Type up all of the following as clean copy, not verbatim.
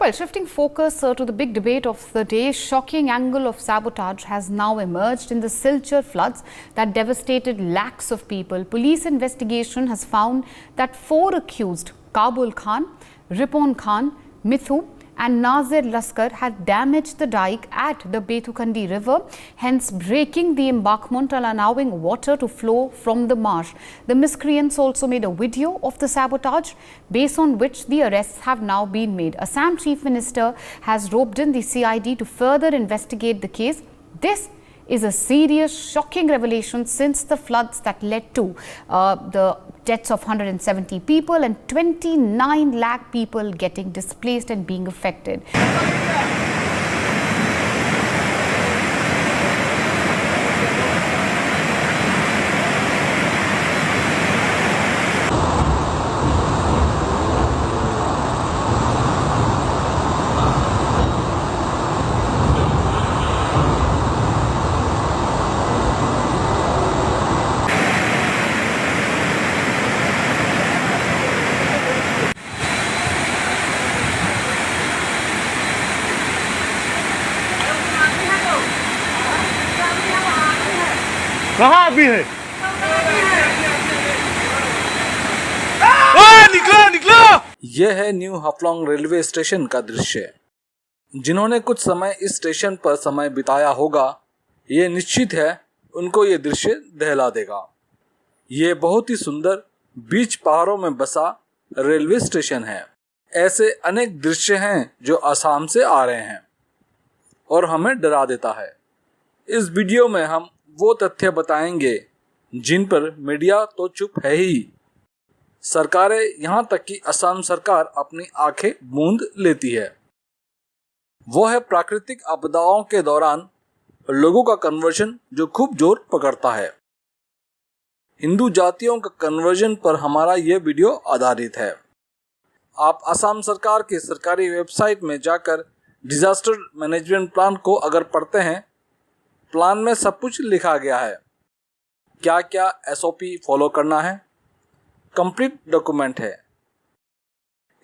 Well, shifting focus to the big debate of the day, shocking angle of sabotage has now emerged in the Silchar floods that devastated lakhs of people. Police investigation has found that 4 accused, Kabul Khan, Ripon Khan, Mithu and Nazir Laskar, had damaged the dike at the Betukandi river, hence breaking the embankment and allowing water to flow from the marsh. The miscreants also made a video of the sabotage, based on which the arrests have now been made. Assam Chief Minister has roped in the CID to further investigate the case. This is a serious, shocking revelation since the floods that led to the deaths of 170 people and 29 lakh people getting displaced and being affected. कहाँ अभी है? ओए निकलो निकलो! यह है new Haflong railway station का दृश्य। जिन्होंने कुछ समय इस स्टेशन पर समय बिताया होगा, ये निश्चित है उनको ये दृश्य दहला देगा। ये बहुत ही सुंदर बीच पहाड़ों में बसा रेलवे स्टेशन है। ऐसे अनेक दृश्य हैं जो असम से आ रहे हैं और हमें डरा देता है। इस वीडियो में हम वो तथ्य बताएंगे जिन पर मीडिया तो चुप है ही, सरकारें यहाँ तक कि असम सरकार अपनी आंखें मूंद लेती है। वो है प्राकृतिक आपदाओं के दौरान लोगों का कन्वर्जन जो खूब जोर पकड़ता है। हिंदू जातियों का कन्वर्जन पर हमारा ये वीडियो आधारित है। आप असम सरकार की सरकारी वेबसाइट में जाकर डिजास्टर मैनेजमेंट प्लान को अगर पढ़ते हैं, प्लान में सब कुछ लिखा गया है। क्या क्या एसओपी फॉलो करना है, कंप्लीट डॉक्यूमेंट है।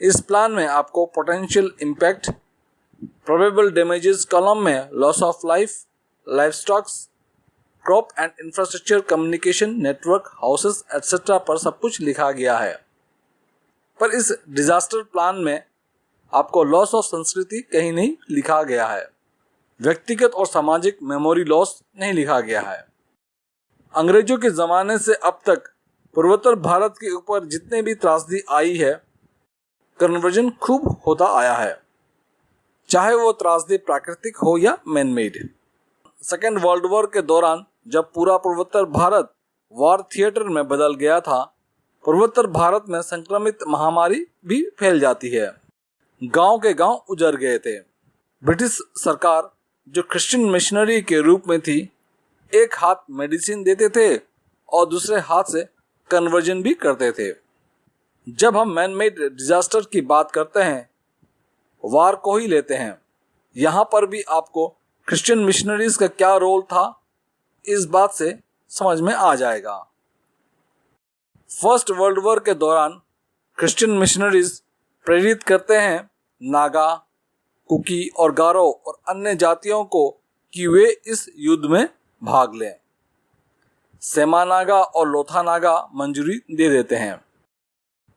इस प्लान में आपको potential impact, probable damages column में loss of life, life stocks, crop and infrastructure, communication network, houses etcetera पर सब कुछ लिखा गया है। पर इस डिजास्टर प्लान में आपको लॉस ऑफ संस्कृति कहीं नहीं लिखा गया है। व्यक्तिगत और सामाजिक मेमोरी लॉस नहीं लिखा गया है। अंग्रेजों के जमाने से अब तक पूर्वोत्तर भारत के ऊपर जितने भी त्रासदी आई है, कन्वर्जन खूब होता आया है, चाहे वो त्रासदी प्राकृतिक हो या man made. Second world war के दौरान जब पूरा पूर्वोत्तर भारत वॉर थिएटर में बदल गया था, पूर्वोत्तर भारत में संक्रमित महामारी भी फैल जाती है। गांव के गांव उजड़ गए थे। ब्रिटिश सरकार जो क्रिश्चियन मिशनरी के रूप में थी, एक हाथ मेडिसिन देते थे और दूसरे हाथ से कन्वर्जन भी करते थे। जब हम मैन मेड डिजास्टर की बात करते हैं, वार को ही लेते हैं, यहाँ पर भी आपको क्रिश्चियन मिशनरीज का क्या रोल था, इस बात से समझ में आ जाएगा। फर्स्ट वर्ल्ड वॉर के दौरान क्रिश्चियन मिशनरीज प्रेरित करते हैं नागा, कुकी और गारो और अन्य जातियों को कि वे इस युद्ध में भाग लें। सेमा नागा और लोथा नागा मंजूरी दे देते हैं।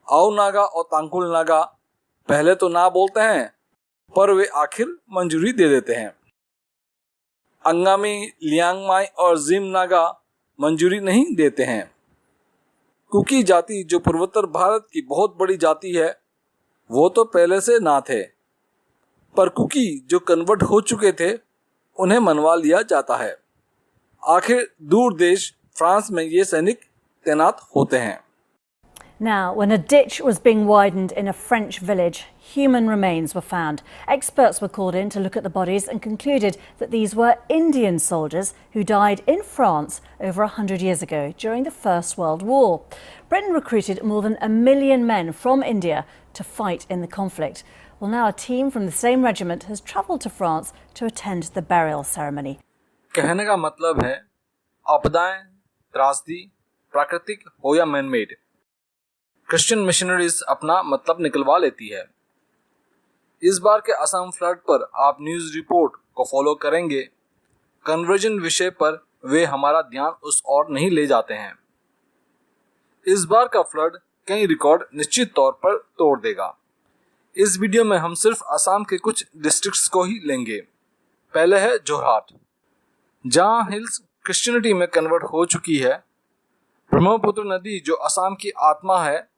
आओ नागा और तांकुल नागा पहले तो ना बोलते हैं, पर वे आखिर मंजूरी दे देते हैं। अंगामी, लियांगमाई और जिम नागा मंजूरी नहीं देते हैं। कुकी जाति जो पूर्वोत्तर भारत की बहुत बड़ी जाति है, वो तो पहले से ना थे, पर कुकी जो कन्वर्ट हो चुके थे उन्हें मनवा लिया जाता है। आखिर दूर देश फ्रांस में ये सैनिक तैनात होते हैं। Now, when a ditch was being widened in a French village, human remains were found. Experts were called in to look at the bodies and concluded that these were Indian soldiers who died in France over 100 years ago during the First World War. Britain recruited more than 1 million men from India to fight in the conflict. Well, now a team from the same regiment has travelled to France to attend the burial ceremony. कहने का मतलब है, आपदाएं, त्रासदी, प्राकृतिक हो या man made, Christian missionaries अपना मतलब निकलवा लेती है। इस बार के असम फ्लड पर आप न्यूज़ रिपोर्ट को फॉलो करेंगे। कन्वर्जन विषय पर वे हमारा ध्यान उस ओर नहीं ले जाते हैं। इस बार का फ्लड कई रिकॉर्ड निश्चित तौर पर तोड़ देगा। इस वीडियो में हम सिर्फ असम के कुछ डिस्ट्रिक्ट्स को ही लेंगे। पहले है जोरहाट, जहां हिल्स क्रिश्चियनिटी में कन्वर्ट हो चुकी है। ब्रह्मपुत्र नदी जो असम की आत्मा है,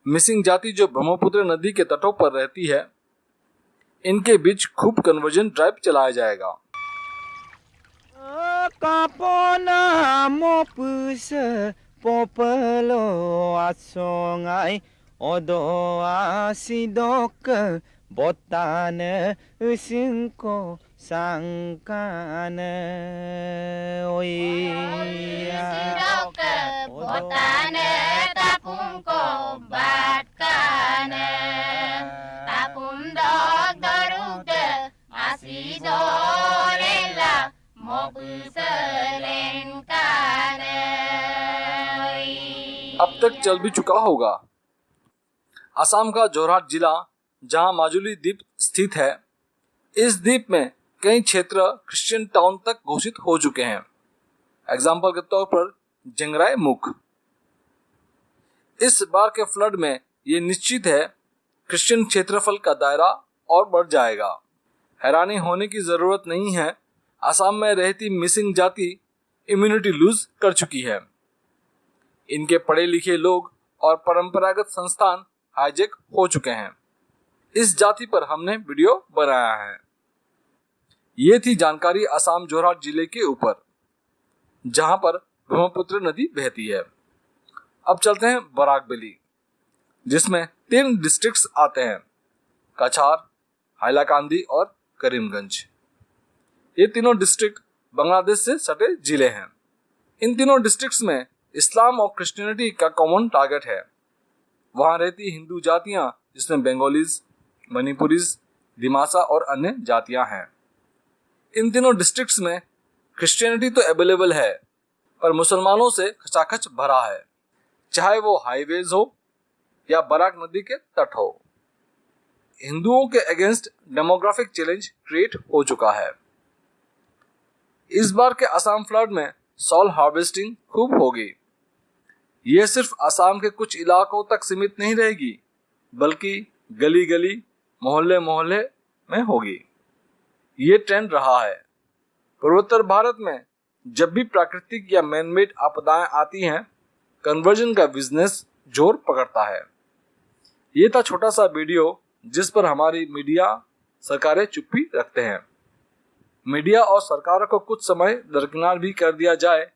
मिसिंग जाति जो ब्रह्मपुत्र नदी के तटों पर रहती है, इनके बीच खूब कन्वर्जन ड्राइव चलाया जाएगा। Kapona mopuse popelo asongai odo asidok botane usinko sangkane oi Sidok botane tapungko batkane tapum dog darugde asidorela अब तक चल भी चुका होगा। असम का जोरहाट जिला, जहां माजुली द्वीप स्थित है, इस द्वीप में कई क्षेत्र क्रिश्चियन टाउन तक घोषित हो चुके हैं। एग्जाम्पल के तौर पर जंगराय मुख। इस बार के फ्लड में ये निश्चित है क्रिश्चियन क्षेत्रफल का दायरा और बढ़ जाएगा। हैरानी होने की जरूरत नहीं है, असम में रहती मिसिंग जाति इम्यूनिटी लूज कर चुकी है। इनके पढ़े लिखे लोग और परंपरागत संस्थान हाईजेक हो चुके हैं। इस जाति पर हमने वीडियो बनाया है। ये थी जानकारी असम जोरहाट जिले के ऊपर, जहां पर ब्रह्मपुत्र नदी बहती है। अब चलते हैं बराकबेली, जिसमें 3 डिस्ट्रिक्ट्स आते हैं, कछार, हाइलाकांदी और करीमगंज। ये तीनों डिस्ट्रिक्ट बांग्लादेश से सटे जिले हैं। इन तीनों डिस्ट्रिक्ट्स में इस्लाम और क्रिश्चियनिटी का कॉमन टारगेट है। वहां रहती हिंदू जातियां, जिसमें बंगालीज, मणिपुरीज, दिमासा और अन्य जातियां हैं। इन तीनों डिस्ट्रिक्ट्स में क्रिश्चियनिटी तो अवेलेबल है, पर मुसलमानों से खचाखच भरा है, चाहे वो हाईवेज हो या बराक नदी के तट हो। हिंदुओं के अगेंस्ट डेमोग्राफिक चैलेंज क्रिएट हो चुका है। इस बार के असम फ्लड में सॉइल हार्वेस्टिंग खूब होगी। यह सिर्फ असम के कुछ इलाकों तक सीमित नहीं रहेगी, बल्कि गली गली, मोहल्ले मोहल्ले में होगी। ये ट्रेंड रहा है। पूर्वोत्तर भारत में जब भी प्राकृतिक या मैनमेड आपदाएं आती हैं, कन्वर्जन का बिजनेस जोर पकड़ता है। ये था छोटा सा वीडियो जिस पर हमारी मीडिया, सरकारें चुप्पी रखते हैं। मीडिया और सरकारों को कुछ समय दरकिनार भी कर दिया जाए,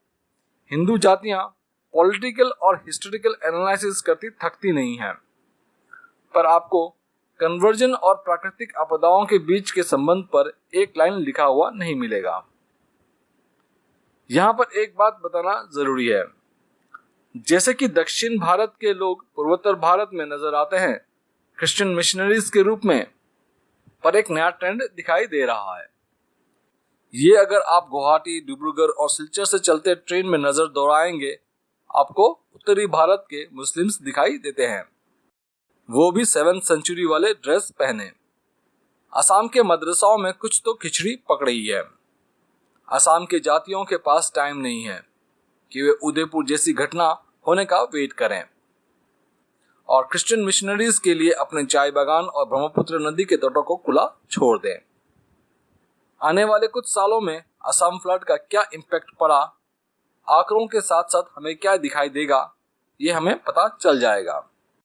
हिंदू जातियां पॉलिटिकल और हिस्टोरिकल एनालिसिस करती थकती नहीं हैं। पर आपको कन्वर्जन और प्राकृतिक आपदाओं के बीच के संबंध पर एक लाइन लिखा हुआ नहीं मिलेगा। यहाँ पर एक बात बताना जरूरी है, जैसे कि दक्षिण भारत के लोग पूर्वोत्तर भारत में नजर आते हैं क्रिश्चियन मिशनरीज के रूप में, पर एक नया ट्रेंड दिखाई दे रहा है। ये अगर आप गुवाहाटी, डिब्रूगढ़ और सिलचर से चलते ट्रेन में नजर दौड़ाएंगे, आपको उत्तरी भारत के मुस्लिम्स दिखाई देते हैं, वो भी 7th सेंचुरी वाले ड्रेस पहने। असम के मदरसाओं में कुछ तो खिचड़ी पक रही है। असम के जातियों के पास टाइम नहीं है कि वे उदयपुर जैसी घटना होने का वेट करें और क्रिश्चियन मिशनरीज के लिए अपने चाय बागान और ब्रह्मपुत्र नदी के तटों को खुला छोड़ दें। आने वाले कुछ सालों में असम फ्लड का क्या इम्पैक्ट पड़ा, आंकड़ों के साथ साथ हमें क्या दिखाई देगा, ये हमें पता चल जाएगा।